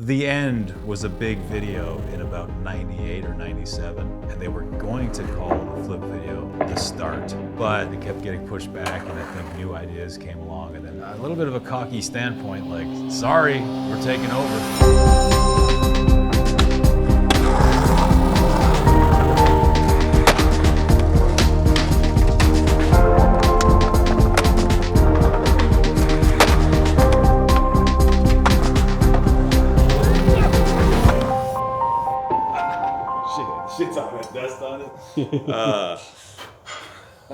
The End was a big video in about 98 or 97, and they were going to call the Flip video The Start, but it kept getting pushed back, and I think new ideas came along, and then a little bit of a cocky standpoint, like, sorry, we're taking over. Shit's on it, dust on it.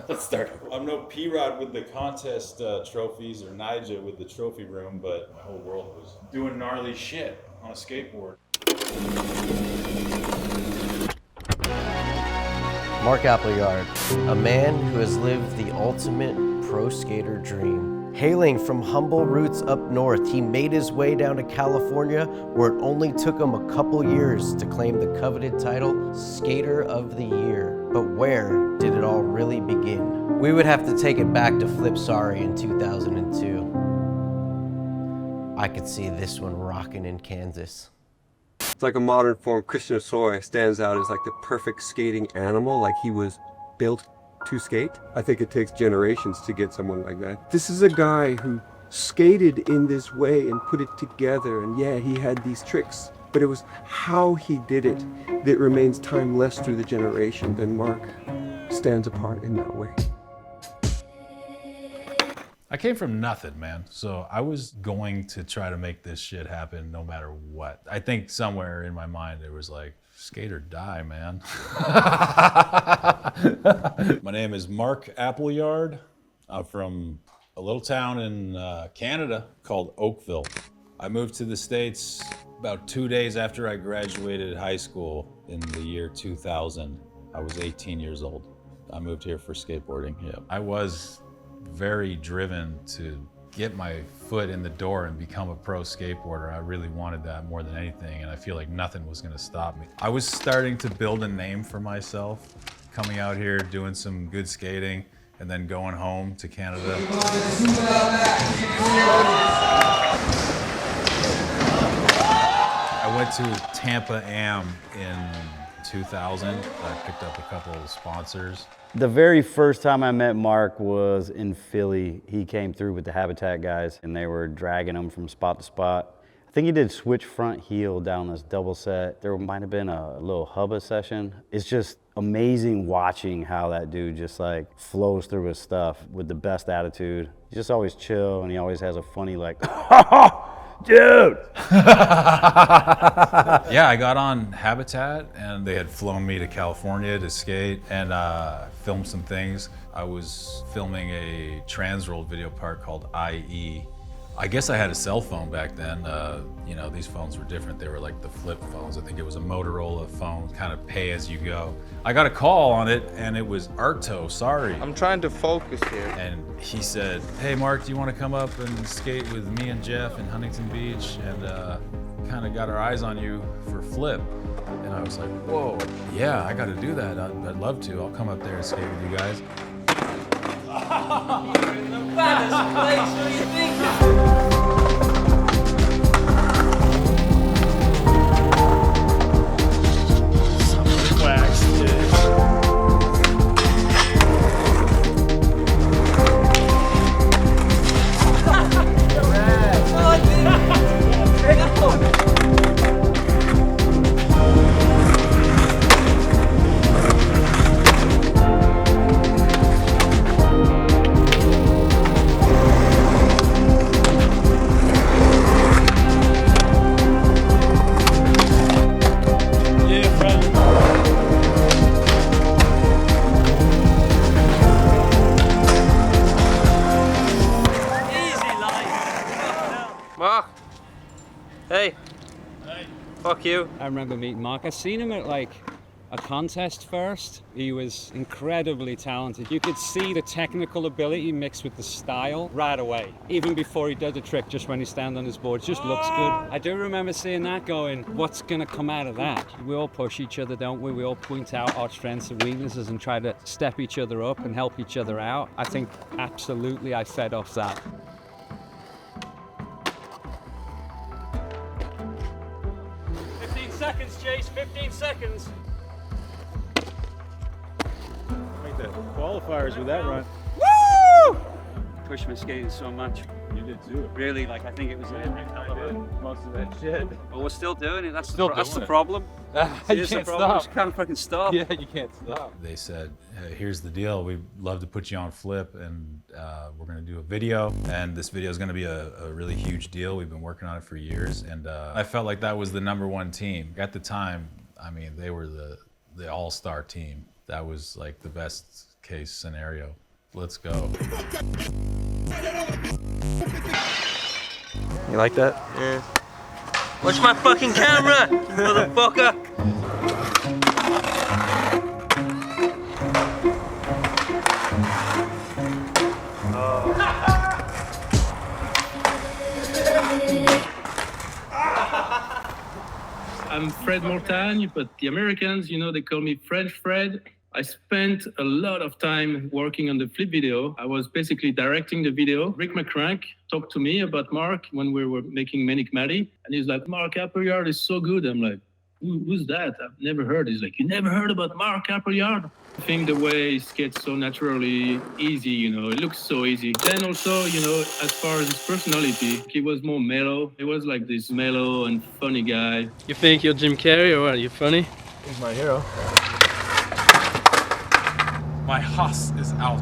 Let's start. I'm no P-Rod with the contest trophies or Nigel with the trophy room, but my whole world was doing gnarly shit on a skateboard. Mark Appleyard, a man who has lived the ultimate pro skater dream. Hailing from humble roots up north, he made his way down to California, where it only took him a couple years to claim the coveted title, Skater of the Year. But where did it all really begin? We would have to take it back to Flip Sorry in 2002. I could see this one rocking in Kansas. It's like a modern form. Christian Osoy stands out as like the perfect skating animal, like he was built to skate. I think it takes generations to get someone like that. This is a guy who skated in this way and put it together, and yeah, he had these tricks, but it was how he did it that remains timeless through the generation. And Mark stands apart in that way. I came from nothing, man. So I was going to try to make this shit happen no matter what. I think somewhere in my mind it was like, skate or die, man. My name is Mark Appleyard. I'm from a little town in Canada called Oakville. I moved to the States about 2 days after I graduated high school in the year 2000. I was 18 years old. I moved here for skateboarding. Yeah. I was very driven to get my foot in the door and become a pro skateboarder. I really wanted that more than anything, and I feel like nothing was gonna stop me. I was starting to build a name for myself, coming out here, doing some good skating, and then going home to Canada. I went to Tampa Am in 2000. I picked up a couple of sponsors. The very first time I met Mark was in Philly. He came through with the Habitat guys, and they were dragging him from spot to spot. I think he did switch front heel down this double set. There might have been a little hubba session. It's just amazing watching how that dude just like flows through his stuff with the best attitude. He's just always chill, and he always has a funny like, dude! Yeah, I got on Habitat, and they had flown me to California to skate and film some things. I was filming a Transworld video part called IE. I guess I had a cell phone back then. You know, these phones were different. They were like the flip phones. I think it was a Motorola phone, kind of pay as you go. I got a call on it, and it was Arto, sorry. I'm trying to focus here. And he said, hey Mark, do you want to come up and skate with me and Jeff in Huntington Beach? And kind of got our eyes on you for Flip. And I was like, whoa, yeah, I got to do that. I'd love to. I'll come up there and skate with you guys. You're in the baddest place, what do you think? Mark! Hey! Hey! Fuck you. I remember meeting Mark. I seen him at like a contest first. He was incredibly talented. You could see the technical ability mixed with the style right away. Even before he did the trick, just when he stand on his board, it just looks good. I do remember seeing that going, what's gonna come out of that? We all push each other, don't we? We all point out our strengths and weaknesses and try to step each other up and help each other out. I think absolutely I fed off that. seconds, Chase, 15 seconds. Make the qualifiers with that run. Woo! Pushed my skating so much. You did too. Really, like I think it was Most of that shit. But we're still doing it. That's Still that's doing the it. problem. You Here's the can't problem. stop. You can't fucking stop. Yeah, you can't stop. They said, hey, here's the deal. We'd love to put you on Flip, and we're going to do a video. And this video is going to be a really huge deal. We've been working on it for years. And I felt like that was the #1 team. At the time, I mean, they were the all-star team. That was like the best case scenario. Let's go. You like that? Yeah. Watch my fucking camera, motherfucker! I'm Fred Mortagne, but the Americans, you know, they call me French Fred. I spent a lot of time working on the Flip video. I was basically directing the video. Rick McCrank talked to me about Mark when we were making Manic Matty, and he's like, Mark Appleyard is so good. I'm like, who's that? I've never heard. He's like, you never heard about Mark Appleyard? I think the way he skates so naturally easy, you know, it looks so easy. Then also, you know, as far as his personality, he was more mellow. He was like this mellow and funny guy. You think you're Jim Carrey or what? Are you funny? He's my hero. My hoss is out.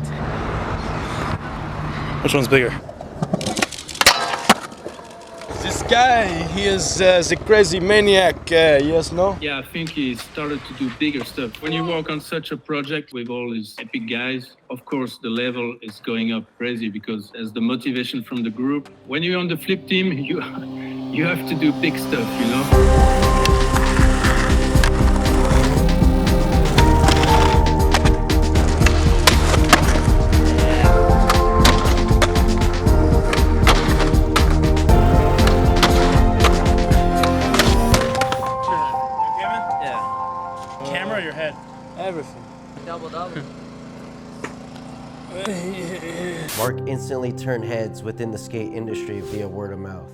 Which one's bigger? This guy, he is the crazy maniac, yes, no? Yeah, I think he started to do bigger stuff. When you work on such a project with all these epic guys, of course, the level is going up crazy because there's the motivation from the group. When you're on the Flip team, you have to do big stuff, you know? Camera or your head? Everything. Double. Mark instantly turned heads within the skate industry via word of mouth.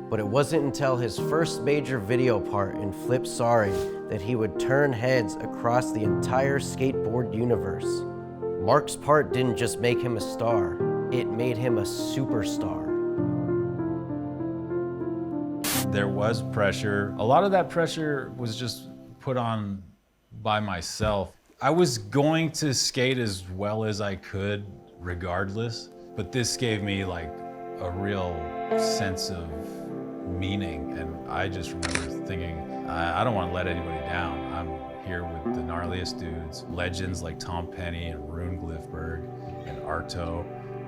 But it wasn't until his first major video part in Flip Sorry that he would turn heads across the entire skateboard universe. Mark's part didn't just make him a star, it made him a superstar. There was pressure. A lot of that pressure was just put on by myself. I was going to skate as well as I could regardless, but this gave me like a real sense of meaning, and I just remember thinking, I don't want to let anybody down. I'm here with the gnarliest dudes, legends like Tom Penny and Rune Glifberg and Arto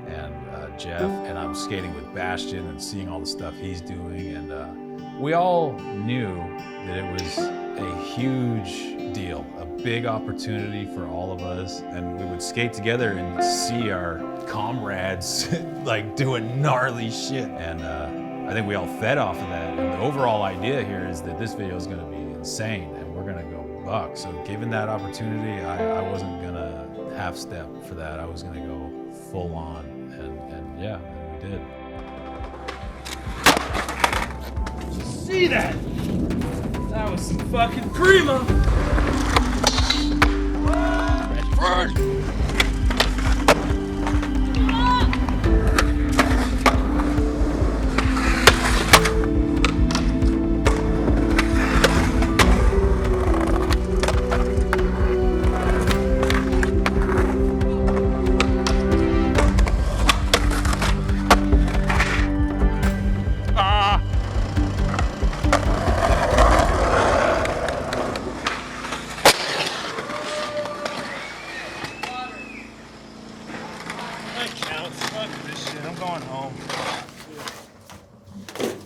and Jeff, and I'm skating with Bastian and seeing all the stuff he's doing, and we all knew that it was a huge deal, a big opportunity for all of us, and we would skate together and see our comrades like doing gnarly shit, and I think we all fed off of that, and the overall idea here is that this video is going to be insane and we're going to go buck. So given that opportunity, I wasn't going to half step for that. I was going to go full on, and yeah, and we did. See that? That was some fucking primo.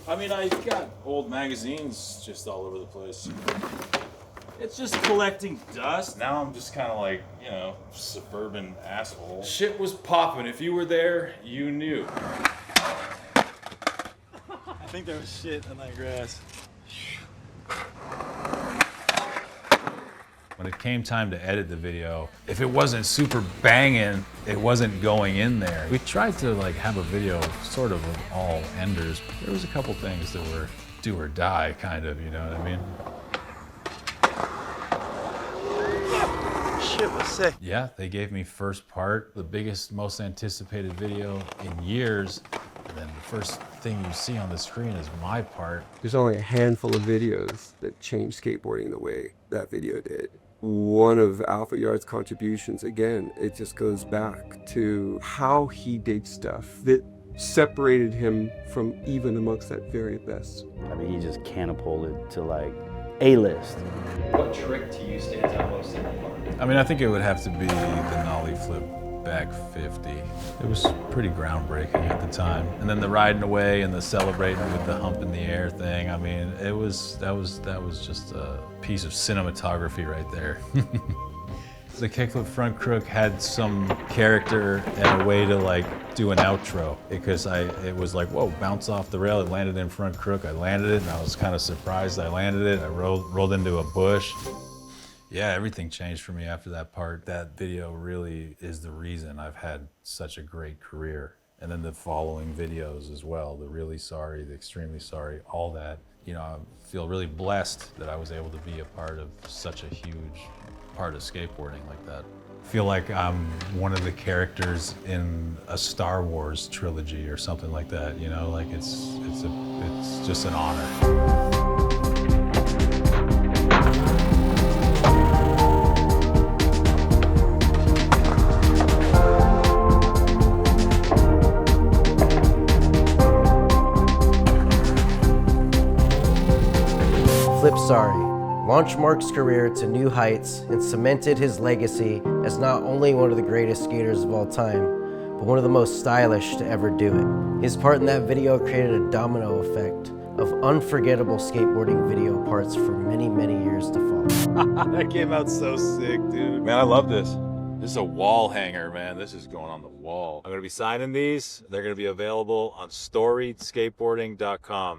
I mean, I got old magazines just all over the place. It's just collecting dust. Now I'm just kind of like, you know, suburban asshole. Shit was popping. If you were there, you knew. I think there was shit on that grass. When it came time to edit the video, if it wasn't super banging, it wasn't going in there. We tried to like have a video sort of all enders. There was a couple things that were do or die kind of, you know what I mean? Shit was sick. Yeah, they gave me first part, the biggest, most anticipated video in years. And then the first thing you see on the screen is my part. There's only a handful of videos that changed skateboarding the way that video did. One of Alpha Yard's contributions, again, it just goes back to how he did stuff that separated him from even amongst that very best. I mean, he just catapulted to like A-list. What trick to you stands out most in the park? I mean, I think it would have to be the nollie flip back 50. It was pretty groundbreaking at the time. And then the riding away and the celebrating with the hump in the air thing. I mean, that was just a piece of cinematography right there. The kickflip front crook had some character and a way to like do an outro because it was like, whoa, bounce off the rail. It landed in front crook. I landed it and I was kind of surprised I landed it. I rolled into a bush. Yeah, everything changed for me after that part. That video really is the reason I've had such a great career. And then the following videos as well, the really sorry, the extremely sorry, all that. You know, I feel really blessed that I was able to be a part of such a huge part of skateboarding like that. I feel like I'm one of the characters in a Star Wars trilogy or something like that, you know, like it's just an honor. Flip Sorry launched Mark's career to new heights and cemented his legacy as not only one of the greatest skaters of all time, but one of the most stylish to ever do it. His part in that video created a domino effect of unforgettable skateboarding video parts for many, many years to follow. That came out so sick, dude. Man, I love this. This is a wall hanger, man. This is going on the wall. I'm gonna be signing these. They're gonna be available on StoriedSkateboarding.com.